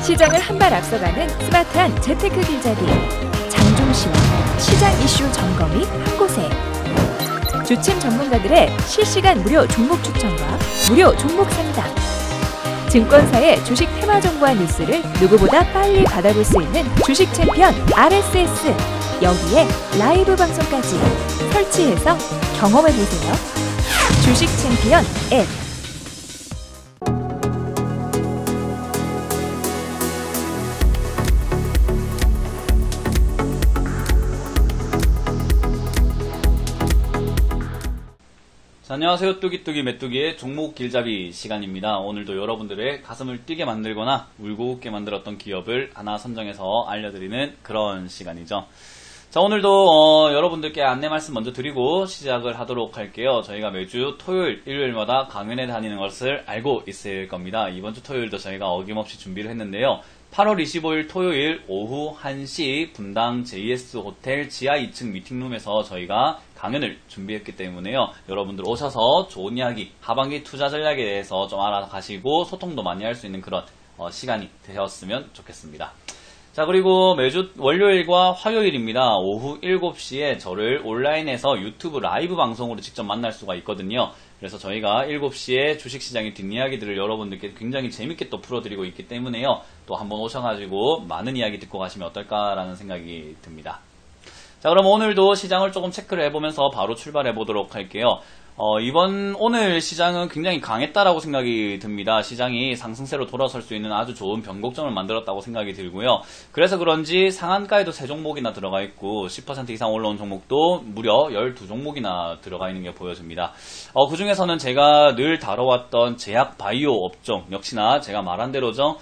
시장을 한 발 앞서가는 스마트한 재테크 길잡이 장종시와 시장 이슈 점검이 한 곳에 주침 전문가들의 실시간 무료 종목 추천과 무료 종목 상담 증권사의 주식 테마 정보와 뉴스를 누구보다 빨리 받아볼 수 있는 주식 챔피언 RSS 여기에 라이브 방송까지 설치해서 경험해보세요. 주식 챔피언 앱 자, 안녕하세요. 뚜기뚜기 메뚜기의 종목 길잡이 시간입니다. 오늘도 여러분들의 가슴을 뛰게 만들거나 울고 웃게 만들었던 기업을 하나 선정해서 알려드리는 그런 시간이죠. 자, 오늘도 여러분들께 안내 말씀 먼저 드리고 시작을 하도록 할게요. 저희가 매주 토요일, 일요일마다 강연에 다니는 것을 알고 있을 겁니다. 이번 주 토요일도 저희가 어김없이 준비를 했는데요. 8월 25일 토요일 오후 1시 분당 JS 호텔 지하 2층 미팅룸에서 저희가 강연을 준비했기 때문에요. 여러분들 오셔서 좋은 이야기, 하반기 투자 전략에 대해서 좀 알아가시고 소통도 많이 할 수 있는 그런 시간이 되었으면 좋겠습니다. 자, 그리고 매주 월요일과 화요일입니다. 오후 7시에 저를 온라인에서 유튜브 라이브 방송으로 직접 만날 수가 있거든요. 그래서 저희가 7시에 주식시장의 뒷이야기들을 여러분들께 굉장히 재밌게 또 풀어드리고 있기 때문에요. 또 한번 오셔가지고 많은 이야기 듣고 가시면 어떨까라는 생각이 듭니다. 자, 그럼 오늘도 시장을 조금 체크를 해보면서 바로 출발해 보도록 할게요. 오늘 시장은 굉장히 강했다라고 생각이 듭니다. 시장이 상승세로 돌아설 수 있는 아주 좋은 변곡점을 만들었다고 생각이 들고요. 그래서 그런지 상한가에도 3종목이나 들어가 있고 10% 이상 올라온 종목도 무려 12종목이나 들어가 있는 게 보여집니다. 그 중에서는 제가 늘 다뤄왔던 제약 바이오 업종, 역시나 제가 말한 대로죠.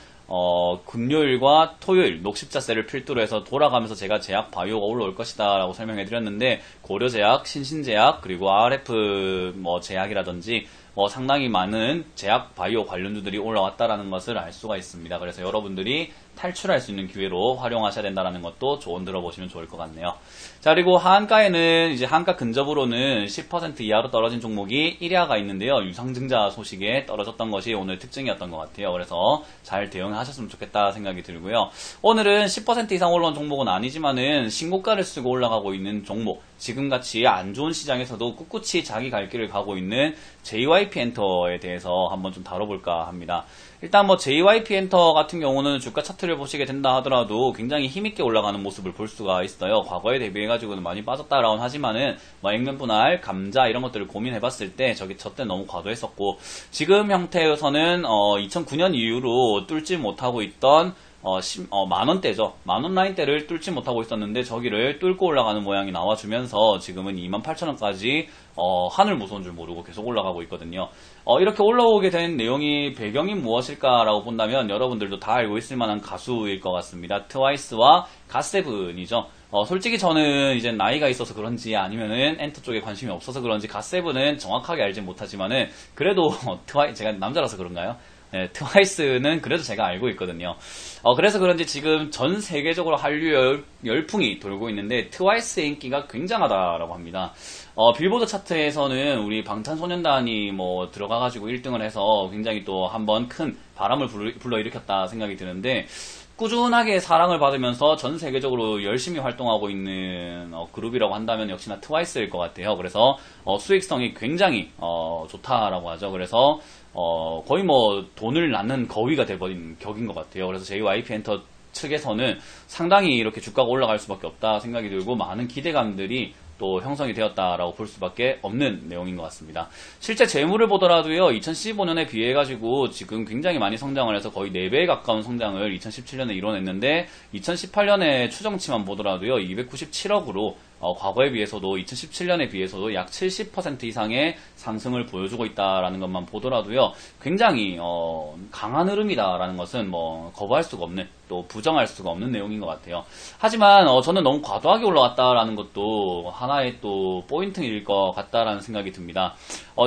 금요일과 토요일 녹십자세를 필두로 해서 돌아가면서 제가 제약 바이오가 올라올 것이다 라고 설명해 드렸는데 고려제약, 신신제약, 그리고 RF 제약이라든지 상당히 많은 제약 바이오 관련주들이 올라왔다라는 것을 알 수가 있습니다. 그래서 여러분들이 탈출할 수 있는 기회로 활용하셔야 된다는 것도 조언 들어보시면 좋을 것 같네요. 자, 그리고 하한가에는 이제 한가 근접으로는 10% 이하로 떨어진 종목이 1야가 있는데요. 유상증자 소식에 떨어졌던 것이 오늘 특징이었던 것 같아요. 그래서 잘 대응하셨으면 좋겠다 생각이 들고요. 오늘은 10% 이상 올라온 종목은 아니지만은 신고가를 쓰고 올라가고 있는 종목, 지금같이 안 좋은 시장에서도 꿋꿋이 자기 갈 길을 가고 있는 JYP 엔터에 대해서 한번 좀 다뤄볼까 합니다. 일단 JYP 엔터 같은 경우는 주가 차트를 보시게 된다 하더라도 굉장히 힘있게 올라가는 모습을 볼 수가 있어요. 과거에 대비해가지고는 많이 빠졌다라고는 하지만은 액면분할, 감자 이런 것들을 고민해봤을 때 저때 너무 과도했었고 지금 형태에서는 2009년 이후로 뚫지 못하고 있던 만원대죠. 만원 라인대를 뚫지 못하고 있었는데 저기를 뚫고 올라가는 모양이 나와주면서 지금은 28,000원까지 하늘 무서운 줄 모르고 계속 올라가고 있거든요. 이렇게 올라오게 된 내용이 배경이 무엇일까라고 본다면 여러분들도 다 알고 있을 만한 가수일 것 같습니다. 트와이스와 갓세븐이죠. 솔직히 저는 이제 나이가 있어서 그런지 아니면은 엔터 쪽에 관심이 없어서 그런지 갓세븐은 정확하게 알진 못하지만은 그래도 제가 남자라서 그런가요? 네, 트와이스는 그래도 제가 알고 있거든요. 그래서 그런지 지금 전 세계적으로 한류 열풍이 돌고 있는데 트와이스의 인기가 굉장하다라고 합니다. 빌보드 차트에서는 우리 방탄소년단이 들어가가지고 1등을 해서 굉장히 또 한번 큰 바람을 불러일으켰다 생각이 드는데 꾸준하게 사랑을 받으면서 전 세계적으로 열심히 활동하고 있는 그룹이라고 한다면 역시나 트와이스일 것 같아요. 그래서 수익성이 굉장히 좋다라고 하죠. 그래서 거의 돈을 낳는 거위가 돼버린 격인 것 같아요. 그래서 JYP 엔터 측에서는 상당히 이렇게 주가가 올라갈 수밖에 없다 생각이 들고 많은 기대감들이 또 형성이 되었다라고 볼 수밖에 없는 내용인 것 같습니다. 실제 재물을 보더라도요, 2015년에 비해가지고 지금 굉장히 많이 성장을 해서 거의 4배에 가까운 성장을 2017년에 이뤄냈는데 2018년에 추정치만 보더라도요, 297억으로 과거에 비해서도 2017년에 비해서도 약 70% 이상의 상승을 보여주고 있다라는 것만 보더라도요, 굉장히 강한 흐름이다라는 것은 거부할 수가 없는, 또 부정할 수가 없는 내용인 것 같아요. 하지만 저는 너무 과도하게 올라왔다라는 것도 하나의 또 포인트일 것 같다라는 생각이 듭니다.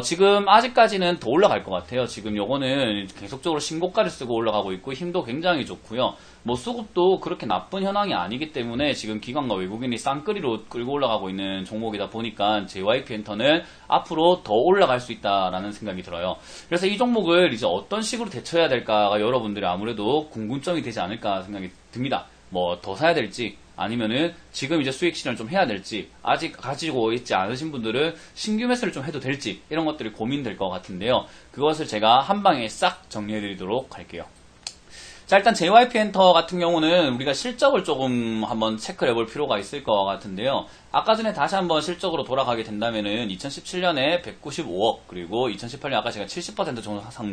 지금 아직까지는 더 올라갈 것 같아요. 지금 요거는 계속적으로 신고가를 쓰고 올라가고 있고 힘도 굉장히 좋고요. 수급도 그렇게 나쁜 현황이 아니기 때문에 지금 기관과 외국인이 쌍끌이로 끌고 들고 올라가고 있는 종목이다 보니까 JYP 엔터는 앞으로 더 올라갈 수 있다라는 생각이 들어요. 그래서 이 종목을 이제 어떤 식으로 대처해야 될까가 여러분들이 아무래도 궁금점이 되지 않을까 생각이 듭니다. 뭐 더 사야 될지 아니면은 지금 이제 수익 실현을 좀 해야 될지, 아직 가지고 있지 않으신 분들은 신규 매수를 좀 해도 될지, 이런 것들이 고민될 것 같은데요. 그것을 제가 한 방에 싹 정리해 드리도록 할게요. 자, 일단 JYP 엔터 같은 경우는 우리가 실적을 조금 한번 체크를 해볼 필요가 있을 것 같은데요. 아까 전에 다시 한번 실적으로 돌아가게 된다면은 2017년에 195억, 그리고 2018년 아까 제가 70%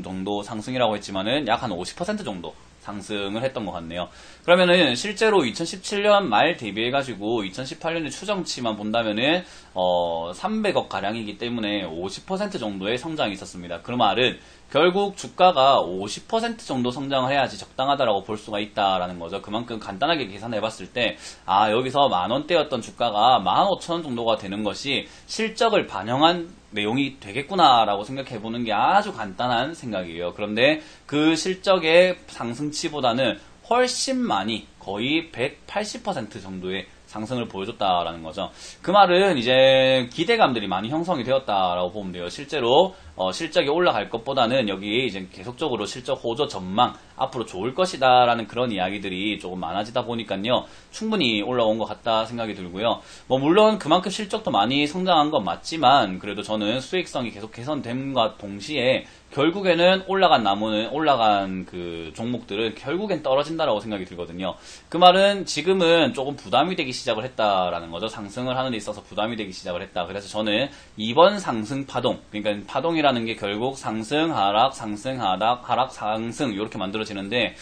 정도 상승이라고 했지만은 약 한 50% 정도 상승을 했던 것 같네요. 그러면은 실제로 2017년 말 대비해가지고 2018년의 추정치만 본다면은 300억 가량이기 때문에 50% 정도의 성장이 있었습니다. 그 말은 결국 주가가 50% 정도 성장을 해야지 적당하다라고 볼 수가 있다라는 거죠. 그만큼 간단하게 계산해봤을 때, 아, 여기서 10,000원대였던 주가가 15,000원 정도가 되는 것이 실적을 반영한 내용이 되겠구나라고 생각해보는 게 아주 간단한 생각이에요. 그런데 그 실적의 상승치보다는 훨씬 많이, 거의 180% 정도의 상승을 보여줬다라는 거죠. 그 말은 이제 기대감들이 많이 형성이 되었다라고 보면 돼요. 실제로 실적이 올라갈 것보다는 여기 이제 계속적으로 실적 호조 전망, 앞으로 좋을 것이다라는 그런 이야기들이 조금 많아지다 보니까요, 충분히 올라온 것 같다 생각이 들고요. 뭐 물론 그만큼 실적도 많이 성장한 건 맞지만 그래도 저는 수익성이 계속 개선됨과 동시에 결국에는 올라간 그 종목들은 결국엔 떨어진다라고 생각이 들거든요. 그 말은 지금은 조금 부담이 되기 시작을 했다라는 거죠. 상승을 하는 데 있어서 부담이 되기 시작을 했다. 그래서 저는 이번 상승 파동, 그러니까 파동이라는 게 결국 상승, 하락, 상승, 하락, 상승 이렇게 만들어지는데,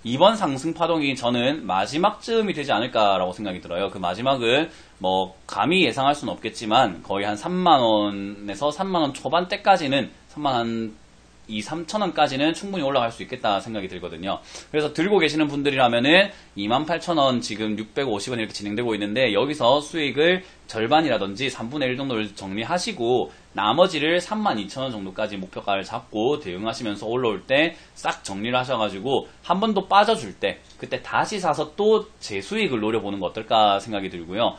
이번 상승 파동이 저는 마지막쯤이 되지 않을까라고 생각이 들어요. 그 마지막은 뭐 감히 예상할 수는 없겠지만 거의 한 3만원에서 3만원 초반대까지는 3만 2,000~3,000원까지는 충분히 올라갈 수 있겠다 생각이 들거든요. 그래서 들고 계시는 분들이라면은 28,000원 지금 650원 이렇게 진행되고 있는데, 여기서 수익을 절반이라든지 3분의 1 정도를 정리하시고 나머지를 32,000원 정도까지 목표가를 잡고 대응하시면서 올라올 때 싹 정리를 하셔가지고 한 번 더 빠져줄 때 그때 다시 사서 또 재수익을 노려보는 거 어떨까 생각이 들고요.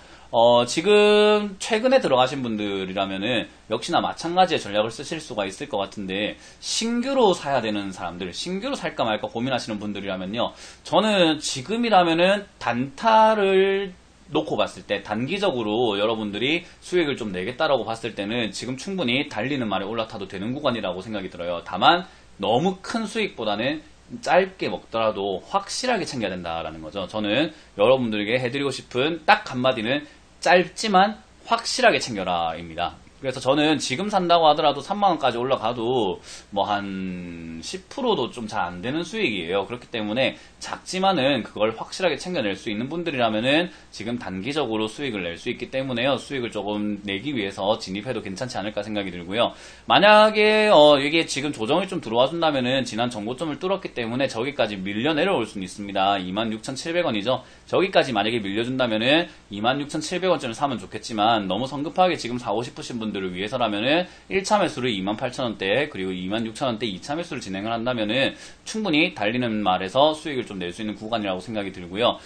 지금 최근에 들어가신 분들이라면은 역시나 마찬가지의 전략을 쓰실 수가 있을 것 같은데, 신규로 사야 되는 사람들, 신규로 살까 말까 고민하시는 분들이라면요, 저는 지금이라면은 단타를 놓고 봤을 때, 단기적으로 여러분들이 수익을 좀 내겠다라고 봤을 때는 지금 충분히 달리는 말에 올라타도 되는 구간이라고 생각이 들어요. 다만 너무 큰 수익보다는 짧게 먹더라도 확실하게 챙겨야 된다라는 거죠. 저는 여러분들에게 해드리고 싶은 딱 한마디는 짧지만 확실하게 챙겨라입니다. 그래서 저는 지금 산다고 하더라도 3만원까지 올라가도 뭐 한 10%도 좀 잘 안 되는 수익이에요. 그렇기 때문에 작지만은 그걸 확실하게 챙겨낼 수 있는 분들이라면은 지금 단기적으로 수익을 낼 수 있기 때문에요. 수익을 조금 내기 위해서 진입해도 괜찮지 않을까 생각이 들고요. 만약에 이게 지금 조정이 좀 들어와 준다면은 지난 정고점을 뚫었기 때문에 저기까지 밀려 내려올 수는 있습니다. 26,700원이죠. 저기까지 만약에 밀려준다면은 26,700원짜리 사면 좋겠지만, 너무 성급하게 지금 사고 싶으신 분들을 위해서라면은 1차 매수를 28,000원대, 그리고 26,000원대 2차 매수를 진행을 한다면은 충분히 달리는 말에서 수익을 좀 낼 수 있는 구간이라고 생각이 들고요.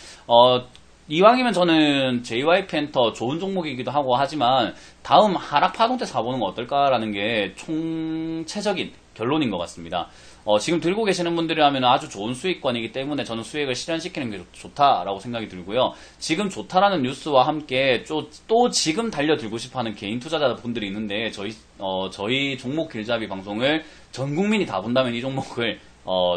이왕이면 저는 JYP 엔터 좋은 종목이기도 하고 하지만 다음 하락 파동 때 사보는 거 어떨까라는 게 총체적인 결론인 것 같습니다. 지금 들고 계시는 분들이라면 아주 좋은 수익권이기 때문에 저는 수익을 실현시키는 게 좋다라고 생각이 들고요. 지금 좋다라는 뉴스와 함께 또 지금 달려들고 싶어하는 개인 투자자분들이 있는데, 저희 종목 길잡이 방송을 전 국민이 다 본다면 이 종목을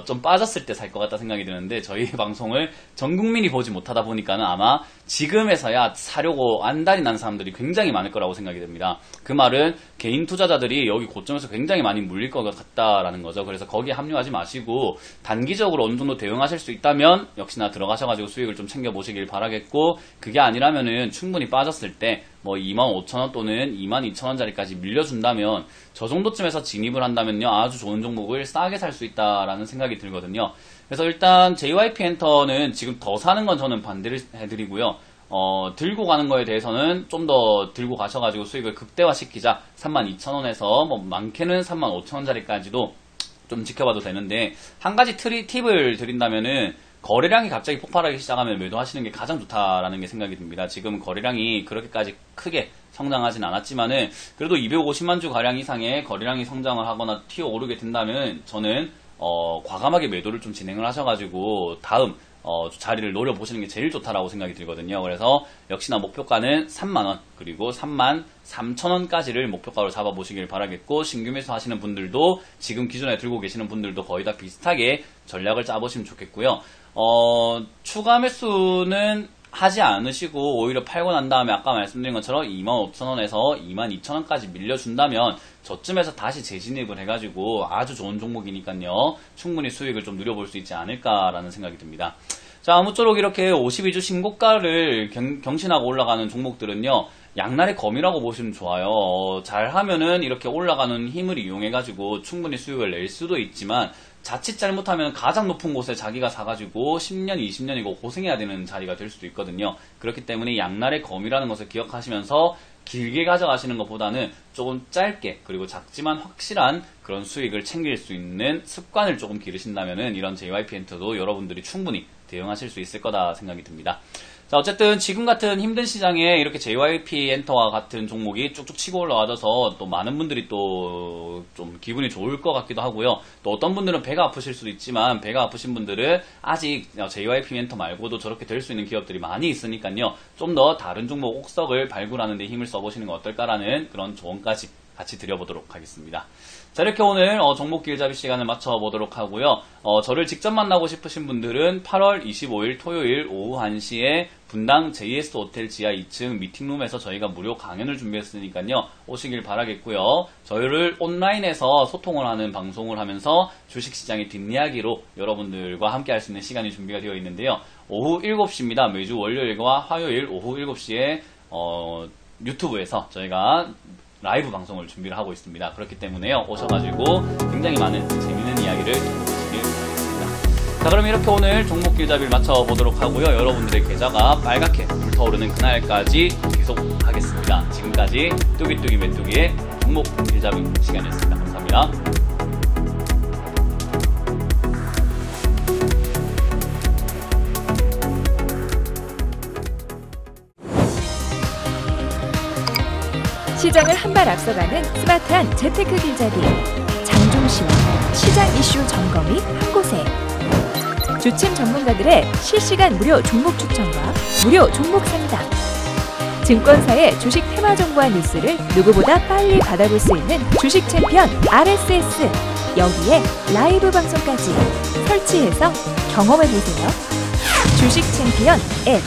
좀 빠졌을 때 살 것 같다 생각이 드는데, 저희 방송을 전 국민이 보지 못하다 보니까는 아마 지금에서야 사려고 안달이 난 사람들이 굉장히 많을 거라고 생각이 됩니다. 그 말은 개인 투자자들이 여기 고점에서 굉장히 많이 물릴 것 같다라는 거죠. 그래서 거기에 합류하지 마시고 단기적으로 어느 정도 대응하실 수 있다면 역시나 들어가셔가지고 수익을 좀 챙겨보시길 바라겠고, 그게 아니라면은 충분히 빠졌을 때 뭐 25,000원 또는 22,000원짜리까지 밀려준다면 저 정도쯤에서 진입을 한다면요, 아주 좋은 종목을 싸게 살 수 있다라는 생각이 들거든요. 그래서 일단 JYP 엔터는 지금 더 사는 건 저는 반대를 해드리고요. 들고 가는 거에 대해서는 좀 더 들고 가셔가지고 수익을 극대화시키자. 32,000원에서 뭐 많게는 35,000원짜리까지도 좀 지켜봐도 되는데, 한 가지 팁을 드린다면은 거래량이 갑자기 폭발하기 시작하면 매도하시는 게 가장 좋다라는 게 생각이 듭니다. 지금 거래량이 그렇게까지 크게 성장하진 않았지만은 그래도 250만 주 가량 이상의 거래량이 성장을 하거나 튀어오르게 된다면 저는 과감하게 매도를 좀 진행을 하셔가지고 다음 자리를 노려보시는 게 제일 좋다라고 생각이 들거든요. 그래서 역시나 목표가는 3만원 그리고 33,000원까지를 목표가로 잡아보시길 바라겠고, 신규 매수 하시는 분들도 지금 기존에 들고 계시는 분들도 거의 다 비슷하게 전략을 짜보시면 좋겠고요. 추가 매수는 하지 않으시고 오히려 팔고 난 다음에 아까 말씀드린 것처럼 25,000원에서 22,000원까지 밀려준다면 저쯤에서 다시 재진입을 해가지고 아주 좋은 종목이니까요. 충분히 수익을 좀 누려볼 수 있지 않을까라는 생각이 듭니다. 자, 아무쪼록 이렇게 52주 신고가를 경신하고 올라가는 종목들은요. 양날의 검이라고 보시면 좋아요. 잘하면은 이렇게 올라가는 힘을 이용해가지고 충분히 수익을 낼 수도 있지만 자칫 잘못하면 가장 높은 곳에 자기가 사가지고 10년, 20년이고 고생해야 되는 자리가 될 수도 있거든요. 그렇기 때문에 양날의 검이라는 것을 기억하시면서 길게 가져가시는 것보다는 조금 짧게 그리고 작지만 확실한 그런 수익을 챙길 수 있는 습관을 조금 기르신다면은 이런 JYP 엔터도 여러분들이 충분히 대응하실 수 있을 거다 생각이 듭니다. 자, 어쨌든 지금 같은 힘든 시장에 이렇게 JYP 엔터와 같은 종목이 쭉쭉 치고 올라와줘서 또 많은 분들이 또 좀 기분이 좋을 것 같기도 하고요. 또 어떤 분들은 배가 아프실 수도 있지만 배가 아프신 분들은 아직 JYP 엔터 말고도 저렇게 될 수 있는 기업들이 많이 있으니까요. 좀 더 다른 종목 옥석을 발굴하는 데 힘을 써보시는 거 어떨까라는 그런 조언까지 같이 드려보도록 하겠습니다. 자, 이렇게 오늘 종목 길잡이 시간을 맞춰보도록 하고요. 저를 직접 만나고 싶으신 분들은 8월 25일 토요일 오후 1시에 분당 JS 호텔 지하 2층 미팅룸에서 저희가 무료 강연을 준비했으니까요. 오시길 바라겠고요. 저희를 온라인에서 소통을 하는 방송을 하면서 주식시장의 뒷이야기로 여러분들과 함께 할 수 있는 시간이 준비가 되어 있는데요. 오후 7시입니다. 매주 월요일과 화요일 오후 7시에 유튜브에서 저희가 라이브 방송을 준비를 하고 있습니다. 그렇기 때문에요. 오셔가지고 굉장히 많은 재미있는 이야기를 들어보시길 바랍니다. 자, 그럼 이렇게 오늘 종목 길잡이를 맞춰보도록 하고요. 여러분들의 계좌가 빨갛게 불타오르는 그날까지 계속 하겠습니다. 지금까지 뚜기뚜기 메뚜기의 종목 길잡이 시간이었습니다. 감사합니다. 시장을 한 발 앞서가는 스마트한 재테크 길잡이 장종시와 시장 이슈 점검이 한 곳에 주침 전문가들의 실시간 무료 종목 추천과 무료 종목 상담, 증권사의 주식 테마 정보와 뉴스를 누구보다 빨리 받아볼 수 있는 주식 챔피언 RSS, 여기에 라이브 방송까지 설치해서 경험해보세요. 주식 챔피언 앱